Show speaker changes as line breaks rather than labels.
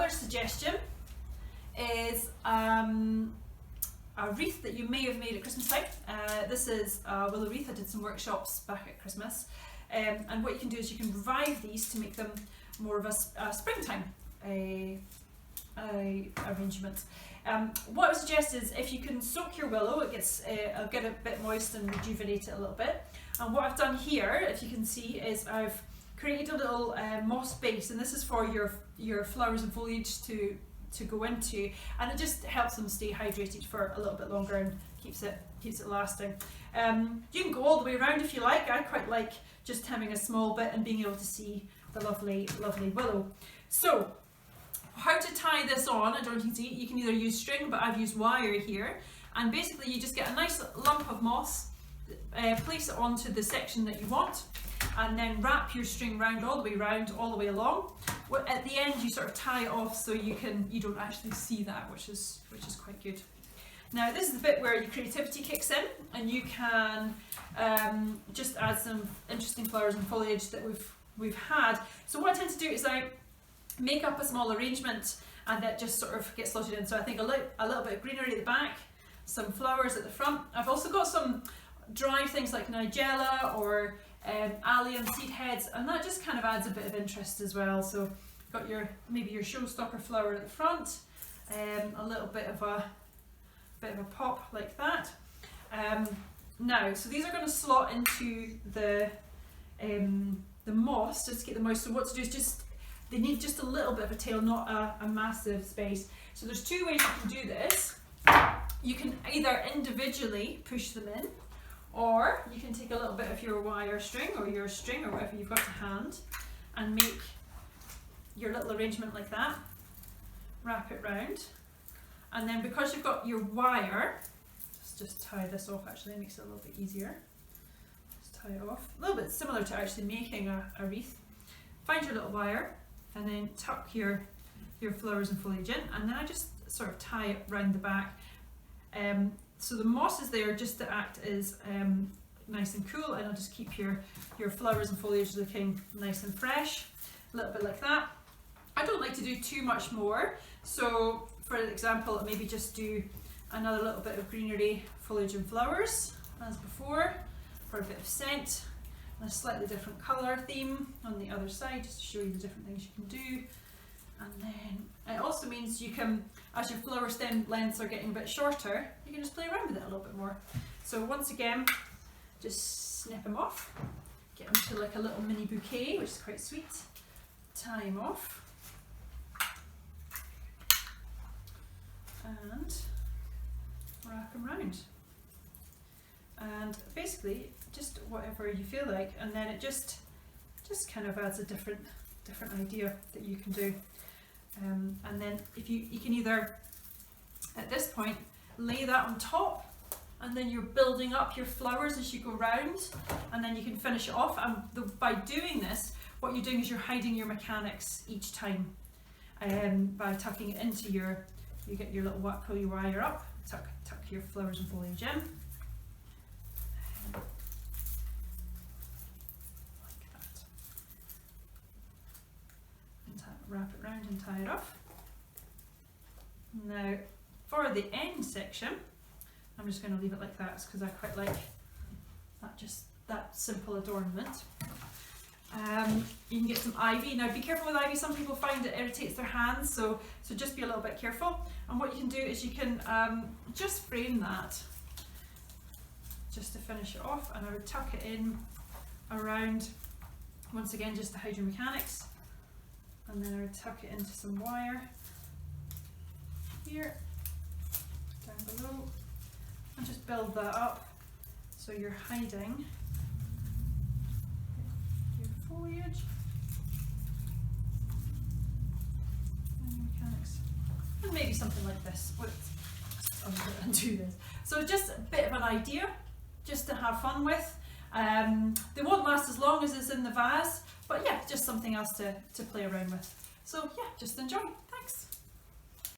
Another suggestion is a wreath that you may have made at Christmas time. This is a willow wreath. I did some workshops back at Christmas, and what you can do is you can revive these to make them more of a springtime arrangement. What I would suggest is if you can soak your willow, it'll get a bit moist and rejuvenate it a little bit. And what I've done here, if you can see, is I've created a little moss base, and this is for your flowers and foliage to go into, and it just helps them stay hydrated for a little bit longer and keeps it lasting. You can go all the way around if you like. I quite like just having a small bit and being able to see the lovely willow. So how to tie this on, I don't know if you can see, you can either use string, but I've used wire here, and basically you just get a nice lump of moss, place it onto the section that you want, and then wrap your string round all the way round, all the way along. At the end you sort of tie it off so you don't actually see that, which is quite good. Now this is the bit where your creativity kicks in, and you can just add some interesting flowers and foliage that we've had. So what I tend to do is I make up a small arrangement, and that just sort of gets slotted in. So I think a little bit of greenery at the back, some flowers at the front. I've also got some dry things like nigella or allium seed heads, and that just kind of adds a bit of interest as well. So you've got maybe your showstopper flower at the front, a little bit of a pop like that. Now, so these are going to slot into the moss just to get the moist. So what to do is they need just a little bit of a tail, not a massive space. So there's two ways you can do this. You can either individually push them in, or you can take a little bit of your wire string or your string or whatever you've got to hand and make your little arrangement like that. Wrap it round, and then because you've got your wire, just tie this off. Actually, it makes it a little bit easier. Just tie it off. A little bit similar to actually making a wreath. Find your little wire, and then tuck your flowers and foliage in, and then I just sort of tie it round the back. So the moss is there just to act as nice and cool, and I'll just keep your flowers and foliage looking nice and fresh, a little bit like that. I don't like to do too much more, so for example maybe just do another little bit of greenery, foliage and flowers as before for a bit of scent, and a slightly different colour theme on the other side just to show you the different things you can do. And then it also means you can, as your flower stem lengths are getting a bit shorter, you can just play around with it a little bit more. So once again, just snip them off, get them to like a little mini bouquet, which is quite sweet. Tie them off, and wrap them round. And basically, just whatever you feel like, and then it just kind of adds a different idea that you can do. And then if you can either at this point lay that on top, and then you're building up your flowers as you go round, and then you can finish it off. And by doing this, what you're doing is you're hiding your mechanics each time by tucking it into you get your little pull your wire up, tuck your flowers and foliage in. Wrap it round and tie it off. Now for the end section, I'm just going to leave it like that because I quite like that simple adornment. You can get some ivy. Now be careful with ivy, some people find it irritates their hands, so just be a little bit careful. And what you can do is you can just frame that just to finish it off, and I would tuck it in around, once again just to hide your mechanics. And then I would tuck it into some wire here, down below, and just build that up so you're hiding your foliage and your mechanics. And maybe something like this. I'm going to undo this. So just a bit of an idea, just to have fun with. They won't last as long as it's in the vase, but yeah, just something else to play around with. So yeah, just enjoy.